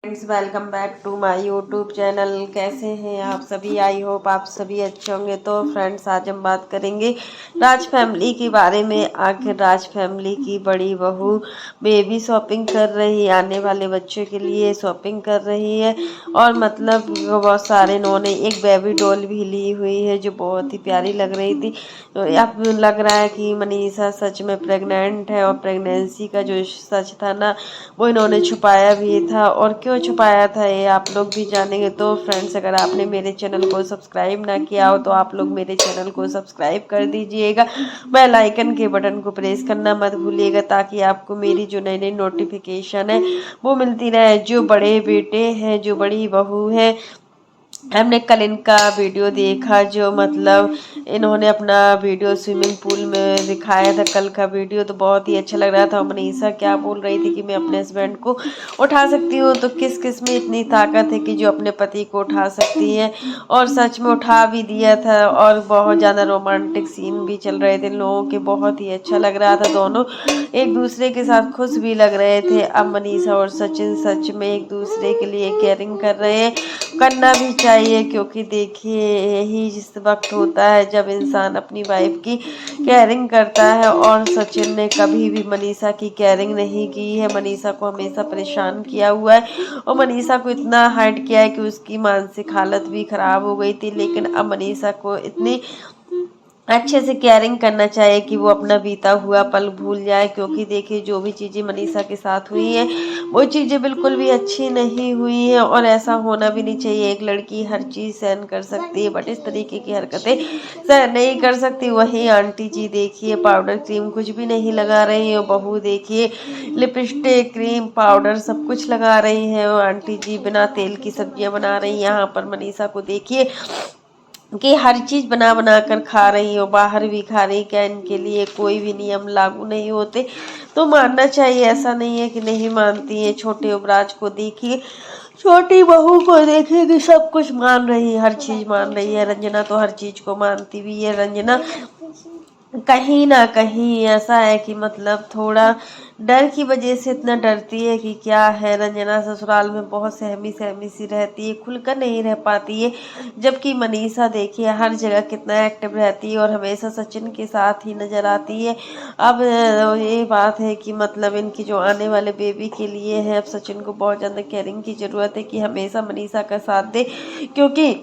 Friends, welcome back to my YouTube channel. कैसे हैं आप सभी? आई होप आप सभी अच्छे होंगे। तो फ्रेंड्स, आज हम बात करेंगे राज फैमिली के बारे में। आखिर राज फैमिली की बड़ी बहू बेबी शॉपिंग कर रही है, आने वाले बच्चे के लिए शॉपिंग कर रही है। और मतलब बहुत सारे इन्होंने एक बेबी डॉल भी ली हुई है जो बहुत ही प्यारी लग रही थी। तो अब लग रहा है कि मनीषा सच में प्रेग्नेंट है, और प्रेगनेंसी का जो सच था ना, वो इन्होंने छुपाया भी था। और क्यों छुपाया था ये आप लोग भी जानेंगे। तो फ्रेंड्स, अगर आपने मेरे चैनल को सब्सक्राइब ना किया हो तो आप लोग मेरे चैनल को सब्सक्राइब कर दीजिएगा। बेल आइकन के बटन को प्रेस करना मत भूलिएगा, ताकि आपको मेरी जो नई नई नोटिफिकेशन है वो मिलती रहे। जो बड़े बेटे हैं, जो बड़ी बहू है, हमने कल इनका वीडियो देखा, जो मतलब इन्होंने अपना वीडियो स्विमिंग पूल में दिखाया था। कल का वीडियो तो बहुत ही अच्छा लग रहा था। मनीषा क्या बोल रही थी कि मैं अपने हस्बैंड को उठा सकती हूँ, तो किस किस में इतनी ताकत है कि जो अपने पति को उठा सकती है। और सच में उठा भी दिया था। और बहुत ज़्यादा रोमांटिक सीन भी चल रहे थे लोगों के, बहुत ही अच्छा लग रहा था। दोनों एक दूसरे के साथ खुश भी लग रहे थे। अब मनीषा और सचिन सच में एक दूसरे के लिए केयरिंग कर रहे हैं, करना भी चाहिए। क्योंकि देखिए, यही जिस वक्त होता है जब इंसान अपनी वाइफ की केयरिंग करता है। और सचिन ने कभी भी मनीषा की केयरिंग नहीं की है, मनीषा को हमेशा परेशान किया हुआ है। और मनीषा को इतना हाइड किया है कि उसकी मानसिक हालत भी खराब हो गई थी। लेकिन अब मनीषा को इतनी अच्छे से केयरिंग करना चाहिए कि वो अपना बीता हुआ पल भूल जाए। क्योंकि देखिए, जो भी चीज़ें मनीषा के साथ हुई हैं वो चीज़ें बिल्कुल भी अच्छी नहीं हुई हैं, और ऐसा होना भी नहीं चाहिए। एक लड़की हर चीज़ सहन कर सकती है, बट इस तरीके की हरकतें सहन नहीं कर सकती। वही आंटी जी देखिए, पाउडर क्रीम कुछ भी नहीं लगा रही है। बहू देखिए, लिपस्टिक क्रीम पाउडर सब कुछ लगा रही है। और आंटी जी बिना तेल की सब्जियां बना रही हैं। यहाँ पर मनीषा को देखिए कि हर चीज बना बना कर खा रही हो, बाहर भी खा रही। क्या इनके लिए कोई भी नियम लागू नहीं होते? तो मानना चाहिए, ऐसा नहीं है कि नहीं मानती है। छोटे युवराज को देखिए, छोटी बहू को देखिए कि सब कुछ मान रही है, हर चीज मान रही है। रंजना तो हर चीज को मानती भी है। रंजना कहीं ना कहीं ऐसा है कि मतलब थोड़ा डर की वजह से इतना डरती है कि क्या है। रंजना ससुराल में बहुत सहमी सहमी सी रहती है, खुलकर नहीं रह पाती है। जबकि मनीषा देखिए हर जगह कितना एक्टिव रहती है, और हमेशा सचिन के साथ ही नजर आती है। अब ये बात है कि मतलब इनकी जो आने वाले बेबी के लिए है, अब सचिन को बहुत ज़्यादा केयरिंग की ज़रूरत है कि हमेशा मनीषा का साथ दे। क्योंकि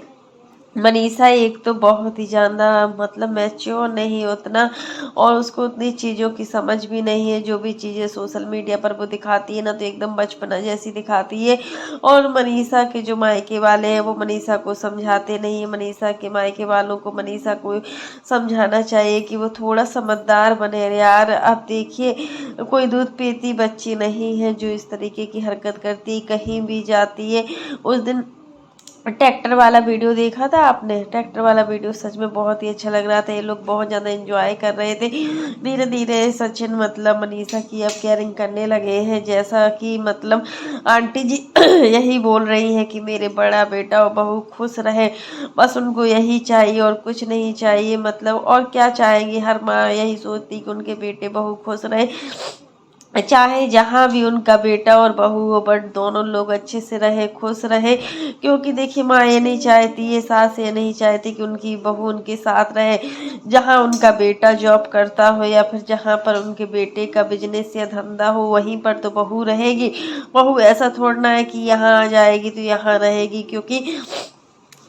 मनीषा एक तो बहुत ही ज़्यादा मतलब मैच्योर नहीं उतना, और उसको उतनी चीज़ों की समझ भी नहीं है। जो भी चीज़ें सोशल मीडिया पर वो दिखाती है ना, तो एकदम बचपना जैसी दिखाती है। और मनीषा के जो मायके वाले हैं वो मनीषा को समझाते नहीं है। मनीषा के मायके वालों को मनीषा को समझाना चाहिए कि वो थोड़ा समझदार बने यार। अब देखिए, कोई दूध पीती बच्ची नहीं है जो इस तरीके की हरकत करती, कहीं भी जाती है। उस दिन ट्रैक्टर वाला वीडियो देखा था आपने? ट्रैक्टर वाला वीडियो सच में बहुत ही अच्छा लग रहा था। ये लोग बहुत ज़्यादा एंजॉय कर रहे थे। धीरे धीरे सचिन मतलब मनीषा की अब केयरिंग करने लगे हैं। जैसा कि मतलब आंटी जी यही बोल रही है कि मेरे बड़ा बेटा और बहू खुश रहे, बस उनको यही चाहिए और कुछ नहीं चाहिए। मतलब और क्या चाहेंगी, हर माँ यही सोचती कि उनके बेटे बहू खुश रहे, चाहे जहाँ भी उनका बेटा और बहू हो, बट दोनों लोग अच्छे से रहे, खुश रहे। क्योंकि देखिए, माँ ये नहीं चाहती है, सास ये नहीं चाहती कि उनकी बहू उनके साथ रहे। जहाँ उनका बेटा जॉब करता हो, या फिर जहाँ पर उनके बेटे का बिजनेस या धंधा हो, वहीं पर तो बहू रहेगी। बहू ऐसा थोड़ना है कि यहाँ आ जाएगी तो यहाँ रहेगी। क्योंकि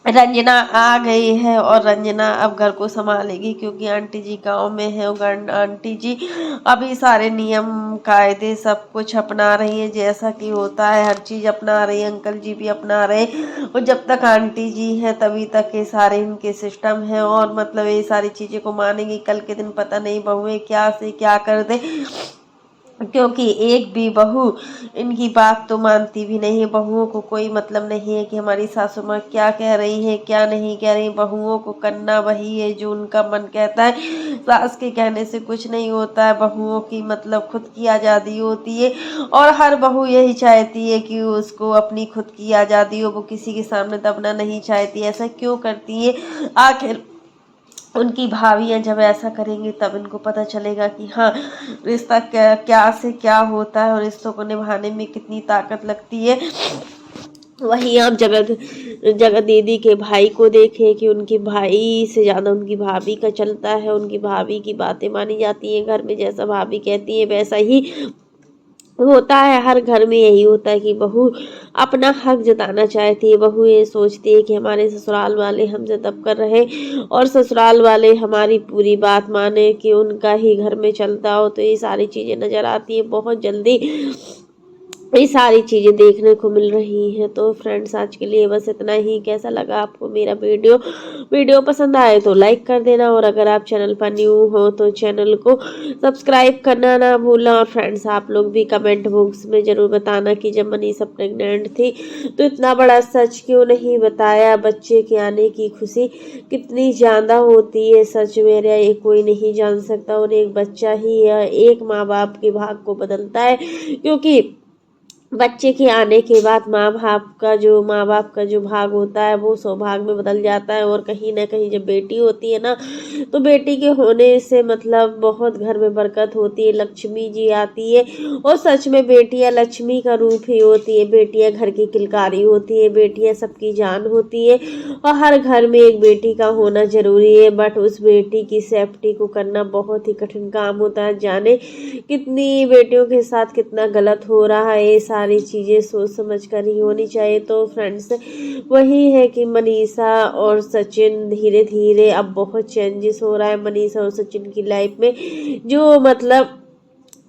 रंजना आ गई है, और रंजना अब घर को संभालेगी। क्योंकि आंटी जी गांव में है, और आंटी जी अभी सारे नियम कायदे सब कुछ अपना रही है। जैसा कि होता है हर चीज़ अपना रही है, अंकल जी भी अपना रहे हैं। और जब तक आंटी जी हैं तभी तक ये सारे इनके सिस्टम है, और मतलब ये सारी चीज़ें को मानेंगी। कल के दिन पता नहीं बहुएं क्या से क्या कर दे। क्योंकि एक भी बहू इनकी बात तो मानती भी नहीं है। बहुओं को कोई मतलब नहीं है कि हमारी सासू माँ क्या कह रही है क्या नहीं कह रही। बहुओं को करना वही है जो उनका मन कहता है। सास के कहने से कुछ नहीं होता है। बहुओं की मतलब खुद की आज़ादी होती है, और हर बहू यही चाहती है कि उसको अपनी खुद की आज़ादी हो, वो किसी के सामने दबना नहीं चाहती। ऐसा क्यों करती है? आखिर उनकी भाभियां जब ऐसा करेंगी तब इनको पता चलेगा कि हाँ, रिश्ता क्या क्या से क्या होता है, और रिश्तों को निभाने में कितनी ताकत लगती है। वहीं आप जगत जगत दीदी के भाई को देखें कि उनकी भाई से ज़्यादा उनकी भाभी का चलता है, उनकी भाभी की बातें मानी जाती हैं घर में, जैसा भाभी कहती है वैसा ही होता है। हर घर में यही होता है कि बहू अपना हक जताना चाहती है, बहू ये सोचती है कि हमारे ससुराल वाले हमसे दब कर रहे और ससुराल वाले हमारी पूरी बात माने, कि उनका ही घर में चलता हो। तो ये सारी चीज़ें नज़र आती है बहुत जल्दी, ये सारी चीज़ें देखने को मिल रही हैं। तो फ्रेंड्स आज के लिए बस इतना ही। कैसा लगा आपको मेरा वीडियो पसंद आए तो लाइक कर देना, और अगर आप चैनल पर न्यू हो तो चैनल को सब्सक्राइब करना ना भूलना। और फ्रेंड्स आप लोग भी कमेंट बॉक्स में ज़रूर बताना कि जब मनीषा प्रेग्नेंट थी तो इतना बड़ा सच क्यों नहीं बताया। बच्चे के आने की खुशी कितनी ज़्यादा होती है, सच मेरा ये कोई नहीं जान सकता। और एक बच्चा ही एक माँ बाप के भाग को बदलता है, क्योंकि बच्चे के आने के बाद माँ बाप का जो भाग होता है वो सौभाग्य में बदल जाता है। और कहीं ना कहीं जब बेटी होती है ना, तो बेटी के होने से मतलब बहुत घर में बरकत होती है, लक्ष्मी जी आती है। और सच में बेटियां लक्ष्मी का रूप ही होती है, बेटियां घर की किलकारी होती है, बेटियां सबकी जान होती है। और हर घर में एक बेटी का होना जरूरी है, बट उस बेटी की सेफ्टी को करना बहुत ही कठिन काम होता है। जाने कितनी बेटियों के साथ कितना गलत हो रहा है, ये सारी चीज़ें सोच समझ कर ही होनी चाहिए। तो फ्रेंड्स वही है कि मनीषा और सचिन धीरे धीरे अब बहुत चेंजेस हो रहा है मनीषा और सचिन की लाइफ में, जो मतलब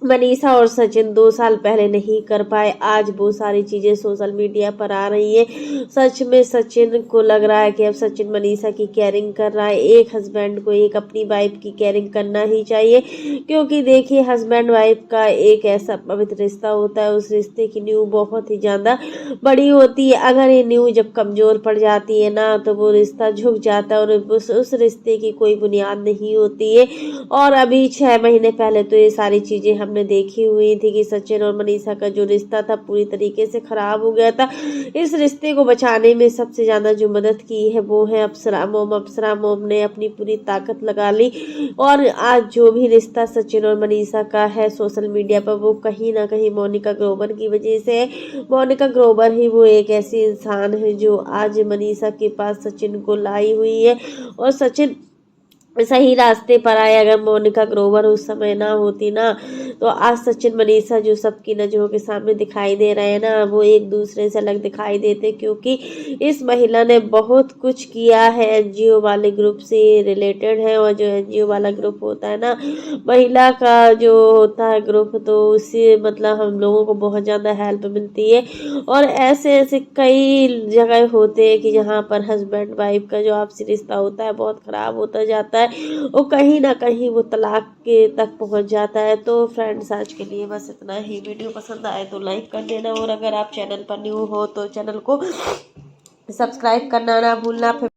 मनीषा और सचिन 2 साल पहले नहीं कर पाए, आज वो सारी चीज़ें सोशल मीडिया पर आ रही है। सच में सचिन को लग रहा है कि अब सचिन मनीषा की केयरिंग कर रहा है। एक हस्बैंड को एक अपनी वाइफ की केयरिंग करना ही चाहिए, क्योंकि देखिए हस्बैंड वाइफ का एक ऐसा पवित्र रिश्ता होता है, उस रिश्ते की नींव बहुत ही ज़्यादा बड़ी होती है। अगर ये नींव जब कमज़ोर पड़ जाती है ना, तो वो रिश्ता झुक जाता है और उस रिश्ते की कोई बुनियाद नहीं होती है। और अभी 6 महीने पहले तो ये सारी चीज़ें हमने देखी हुई थी कि सचिन और मनीषा का जो रिश्ता था पूरी तरीके से खराब हो गया था। इस रिश्ते को बचाने में सबसे ज़्यादा जो मदद की है वो है अप्सरा मोम। अप्सरा मोम ने अपनी पूरी ताकत लगा ली, और आज जो भी रिश्ता सचिन और मनीषा का है सोशल मीडिया पर, वो कहीं ना कहीं मोनिका ग्रोवर की वजह से है। मोनिका ग्रोवर ही वो एक ऐसी इंसान है जो आज मनीषा के पास सचिन को लाई हुई है, और सचिन सही रास्ते पर आए। अगर मोनिका ग्रोवर उस समय ना होती ना, तो आज सचिन मनीषा जो सबकी नज़रों के सामने दिखाई दे रहे हैं ना, वो एक दूसरे से अलग दिखाई देते, क्योंकि इस महिला ने बहुत कुछ किया है। एनजीओ वाले ग्रुप से रिलेटेड है, और जो एनजीओ वाला ग्रुप होता है ना, महिला का जो होता है ग्रुप, तो उससे मतलब हम लोगों को बहुत ज़्यादा हेल्प मिलती है। और ऐसे ऐसे कई जगह होते हैं कि जहाँ पर हस्बैंड वाइफ का जो आपसी रिश्ता होता है बहुत ख़राब होता जाता है, और कहीं ना कहीं वो तलाक के तक पहुंच जाता है। तो फ्रेंड्स आज के लिए बस इतना ही। वीडियो पसंद आए तो लाइक कर देना, और अगर आप चैनल पर न्यू हो तो चैनल को सब्सक्राइब करना ना भूलना।